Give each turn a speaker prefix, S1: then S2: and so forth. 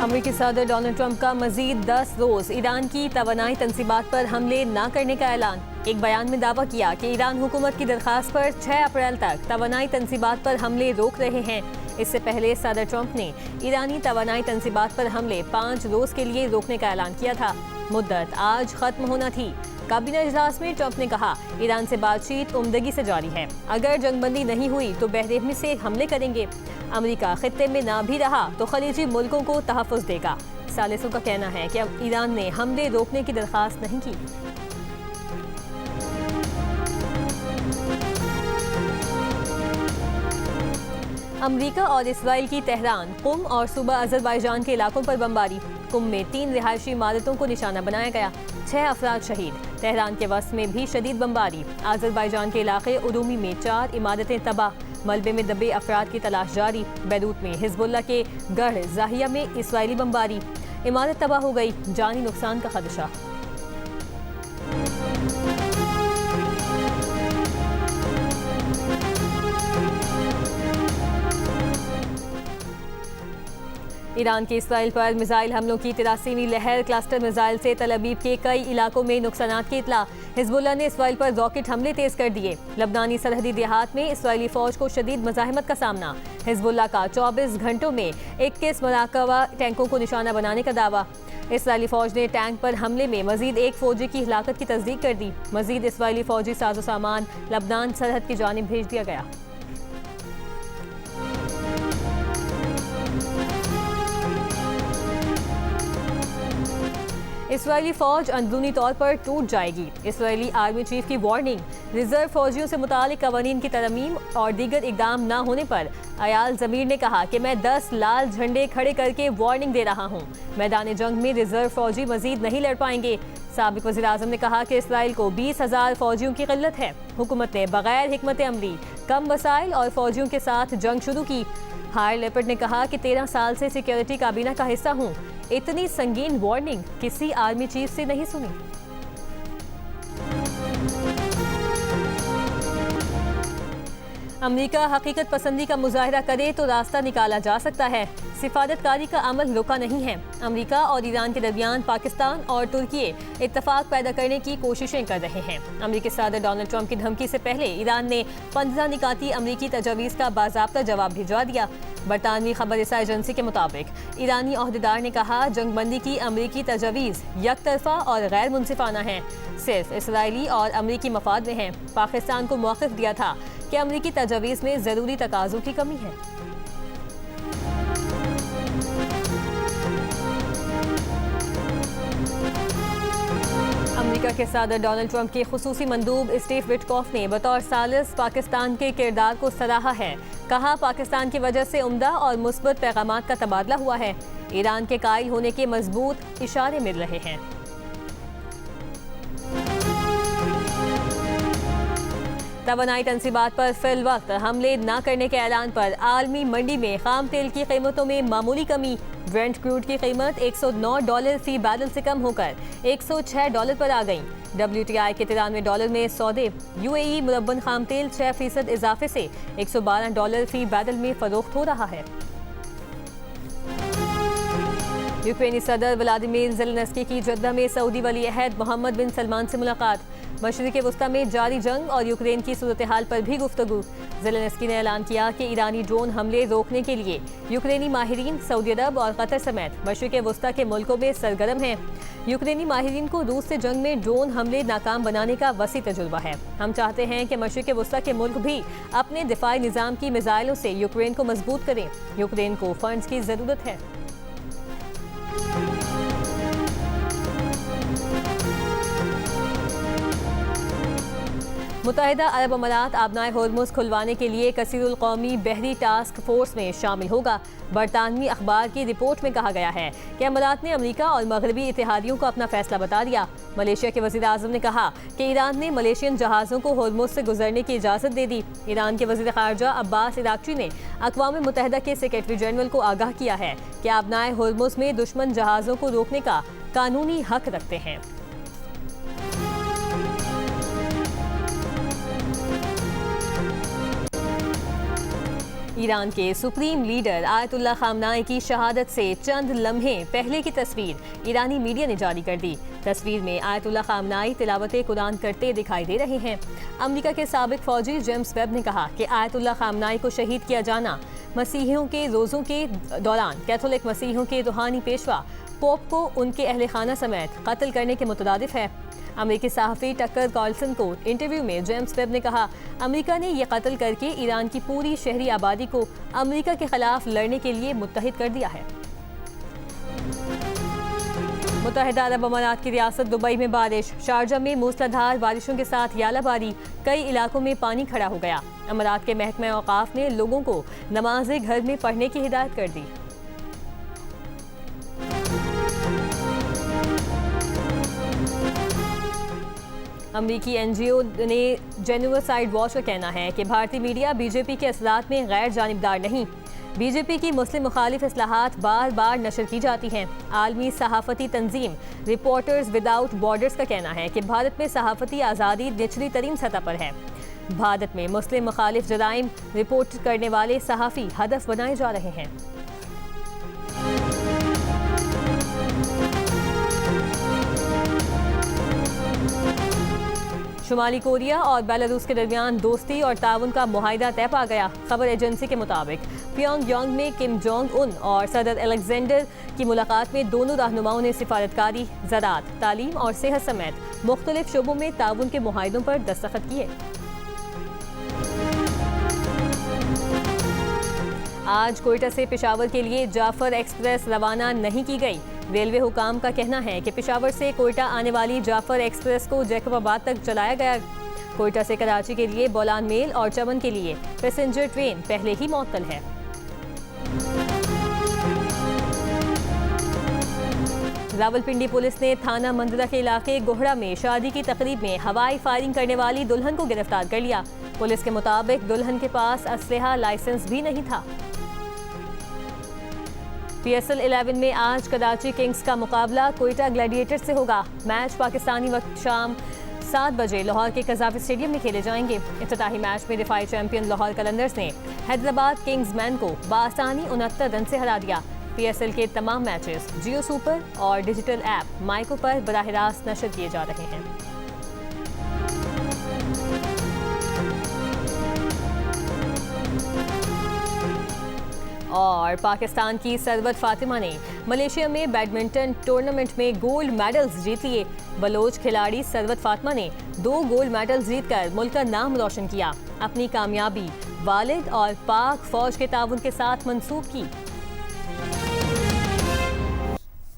S1: अमेरिकी सदर Donald Trump का मजीद 10 रोज ईरान की तवानाई तंसीबात पर हमले न करने का ऐलान। एक बयान में दावा किया कि ईरान हुकूमत की दरखास्त पर 6 अप्रैल तक तवानाई तंसीबात पर हमले रोक रहे हैं। इससे पहले सदर ट्रंप ने ईरानी तवानाई तंसीबात पर हमले 5 रोज के लिए रोकने का ऐलान किया था। मुद्दत आज खत्म होना थी। काबीना इजलास में ट्रंप ने कहा, ईरान से बातचीत उम्दगी से जारी है। अगर जंगबंदी नहीं हुई तो बहरेहमी से हमले करेंगे। अमेरिका खित्ते में ना भी रहा तो खलीजी मुल्कों को तहफ़्फ़ुज़ देगा। सालिसों का कहना है कि अब ईरान ने हमले रोकने की दरख्वास्त नहीं की। अमेरिका और इसराइल की तेहरान, कुम और सूबा अजरबैजान के इलाकों पर बमबारी। कुम में 3 रिहायशी इमारतों को निशाना बनाया गया, 6 अफराद शहीद। तेहरान के वस्त में भी शदीद बमबारी। अजरबैजान के इलाके उरूमी में 4 इमारतें तबाह, मलबे में दबे अफराद की तलाश जारी। बैरूत में हिजबुल्लाह के गढ़ जाहिया में इसराइली बमबारी, इमारत तबाह हो गई, जानी नुकसान का खदशा। ईरान के इसराइल पर मिसाइल हमलों की 83वीं लहर। क्लस्टर मिसाइल से तल अबीब के कई इलाकों में नुकसानात की इतला। हिजबुल्लाह ने इसराइल पर रॉकेट हमले तेज कर दिए। लबनानी सरहदी देहात में इसराइली फौज को शदीद मज़ाहमत का सामना। हिजबुल्लाह का 24 घंटों में 21 मराकबा टैंकों को निशाना बनाने का दावा। इसराइली फौज ने टैंक पर हमले में मजीद एक फौजी की हिलाकत की तस्दीक कर दी। मजीद इसराइली फौजी साजो सामान लबनान सरहद की जानिब भेज दिया गया। इसराइली फौज अंदरूनी तौर पर टूट जाएगी। इसराइली आर्मी चीफ की वार्निंग। रिजर्व फौजियों से मुतालिक कवानीन की तरमीम और दीगर इकदाम न होने पर अयाल ज़मीर ने कहा कि मैं 10 लाल झंडे खड़े करके वार्निंग दे रहा हूँ। मैदान जंग में रिजर्व फौजी मजीद नहीं लड़ पाएंगे। साबिक वज़ीर आज़म ने कहा कि इसराइल को 20,000 फौजियों की किल्लत है। हुकूमत ने बगैर हिकमत अमली, कम वसाइल और फौजियों के साथ जंग शुरू की। हायर लेपर्ड ने कहा कि 13 साल से सिक्योरिटी काबीना का हिस्सा हूँ। इतनी संगीन वार्निंग किसी आर्मी चीफ से नहीं सुनी। अमेरिका हकीकत पसंदी का मुजाहिरा करे तो रास्ता निकाला जा सकता है। सिफारतकारी का अमल रुका नहीं है। अमेरिका और ईरान के दरमियान पाकिस्तान और तुर्की इत्तफाक पैदा करने की कोशिशें कर रहे हैं। अमेरिकी सदर डोनाल्ड ट्रंप की धमकी से पहले ईरान ने 15 निकाती अमेरिकी तजावीज़ का बाज़ाब्ता जवाब भिजवा दिया। बरतानवी खबर रसा एजेंसी के मुताबिक ईरानी ओहदेदार ने कहा, जंगबंदी की अमेरिकी तजावीज़ यकतरफा और गैर मुनसिफाना है, सिर्फ इसराइली और अमेरिकी मफाद में हैं। पाकिस्तान को मौक़िफ़ दिया था कि अमेरिकी तजावीज़ में ज़रूरी तकाज़ों की कमी है। अमेरिका के सदर डोनाल्ड ट्रंप के खुसूसी मंदूब स्टीव विटकॉफ ने बतौर सालिस पाकिस्तान के किरदार को सराहा है। कहा, पाकिस्तान की वजह से उम्दा और मुस्बत पैगामात का तबादला हुआ है। ईरान के कायल होने के मजबूत इशारे मिल रहे हैं। तवानाई तंसीबात पर फिल वक्त हमले न करने के ऐलान पर आलमी मंडी में खाम तेल की कीमतों में मामूली कमी। ब्रेंट क्रूड की कीमत $109 फी बैरल से कम होकर $106 पर आ गई। WTI के $93 में सौदे। UAE मुरब्बन खाम तेल 6% इजाफे से $112 फी बैरल में फरोख्त हो रहा है। यूक्रेनी सदर व्लादिमीर ज़ेलेंस्की की जद्दा में सऊदी वली अहद मोहम्मद बिन सलमान से मुलाकात। मशरिक़ वस्ता में जारी जंग और यूक्रेन की सूरत हाल पर भी गुफ्तगू। ज़ेलेंस्की ने ऐलान किया कि ईरानी ड्रोन हमले रोकने के लिए यूक्रेनी माहिरीन सऊदी अरब और कतर समेत मशरिक़ वस्ता के मुल्कों में सरगर्म हैं। यूक्रेनी माहिरीन को रूस से जंग में ड्रोन हमले नाकाम बनाने का वसी तजुर्बा है। हम चाहते हैं कि मशरिक़ वस्ता के मुल्क भी अपने दिफाई निज़ाम की मिसाइलों से यूक्रेन को मजबूत करें। यूक्रेन को फंड्स की ज़रूरत है। मुत्तहिदा अरब अमारात आबनाए होर्मुज़ खुलवाने के लिए कसीरुल कौमी बहरी टास्क फोर्स में शामिल होगा। बरतानवी अखबार की रिपोर्ट में कहा गया है कि अमारात ने अमेरिका और मगरबी इत्तेहादियों को अपना फैसला बता दिया। मलेशिया के वज़ीर आज़म ने कहा कि ईरान ने मलेशियन जहाज़ों को होर्मुज़ से गुजरने की इजाज़त दे दी। ईरान के वज़ीर ख़ारजा अब्बास इराक़ची ने अक़वाम मुत्तहिदा के सेक्रेटरी जनरल को आगाह किया है कि आबनाए होर्मुज़ में दुश्मन जहाज़ों को रोकने का कानूनी हक रखते हैं। ईरान के सुप्रीम लीडर आयतुल्लाह खामनाई की शहादत से चंद लम्हे पहले की तस्वीर ईरानी मीडिया ने जारी कर दी। तस्वीर में आयतुल्लाह खामनाई तिलावत कुरान करते दिखाई दे रहे हैं। अमेरिका के साबिक फौजी जेम्स वेब ने कहा कि आयतुल्लाह खामनाई को शहीद किया जाना मसीहियों के रोज़ों के दौरान कैथोलिक मसीहियों के रूहानी पेशवा पोप को उनके अहल खाना समेत कत्ल करने के मुतरादिफ है। अमेरिकी सहाफ़ी टक्कर कार्लसन को इंटरव्यू में जेम्स वेब ने कहा, अमेरिका ने यह कत्ल करके ईरान की पूरी शहरी आबादी को अमेरिका के खिलाफ लड़ने के लिए मुत्तहिद कर दिया है। मुत्तहिदा अरब अमारात की रियासत दुबई में बारिश, शारजा में मूसलाधार बारिशों के साथ यालाबारी, कई इलाकों में पानी खड़ा हो गया। अमारात के महकमा औकाफ ने लोगों को नमाज़ें घर में पढ़ने की हिदायत कर दी। अमरीकी एनजीओ ने जेनोसाइड वॉच का कहना है कि भारतीय मीडिया बीजेपी के असरात में गैर जानिबदार नहीं। बीजेपी की मुस्लिम मुखालिफ इस्लाहात बार बार नशर की जाती हैं। आलमी सहाफ़ती तंजीम रिपोर्टर्स विदाउट बॉर्डर्स का कहना है कि भारत में सहाफ़ती आज़ादी निचली तरीन सतह पर है। भारत में मुस्लिम मुखालिफ जराइम रिपोर्ट करने वाले सहाफ़ी हदफ बनाए जा रहे हैं। शुमाली कोरिया और बेलारूस के दरमियान दोस्ती और ताउन का मुआहिदा तय पा गया। खबर एजेंसी के मुताबिक प्योंगयांग में किम जोंग उन और सदर अलेक्जेंडर की मुलाकात में दोनों रहनुमाओं ने सिफारतकारी, ज़राअत, तालीम और सेहत समेत मुख्तलिफ शोबों में ताउन के मुआहिदों पर दस्तखत किए। आज कोयटा से पेशावर के लिए जाफर एक्सप्रेस रवाना नहीं की गई। रेलवे हुकाम का कहना है कि पेशावर से कोयटा आने वाली जाफर एक्सप्रेस को जैकबाबाद तक चलाया गया। कोयटा से कराची के लिए बोलान मेल और चमन के लिए पैसेंजर ट्रेन पहले ही मुअत्तल है। रावलपिंडी पुलिस ने थाना मंदरा के इलाके गोहड़ा में शादी की तकरीब में हवाई फायरिंग करने वाली दुल्हन को गिरफ्तार कर लिया। पुलिस के मुताबिक दुल्हन के पास असलहा लाइसेंस भी नहीं था। PSL 11 में आज कराची किंग्स का मुकाबला कोयटा ग्लैडिएटर्स से होगा। मैच पाकिस्तानी वक्त शाम 7 बजे लाहौर के कज़ाफ़ी स्टेडियम में खेले जाएंगे। इफ्तिताही मैच में दिफाई चैंपियन लाहौर कलंदर्स ने हैदराबाद किंग्समैन को बासानी 69 रन से हरा दिया। PSL के तमाम मैचेस जियो सुपर और डिजिटल ऐप माइको पर बराह रास्त नशर किए जा रहे हैं। और पाकिस्तान की सरवत फातिमा ने मलेशिया में बैडमिंटन टूर्नामेंट में गोल्ड मेडल्स जीत लिए। बलोच खिलाड़ी सरवत फातिमा ने 2 गोल्ड मेडल्स जीतकर मुल्क का नाम रोशन किया। अपनी कामयाबी वालिद और पाक फौज के ताउन के साथ मंसूब की।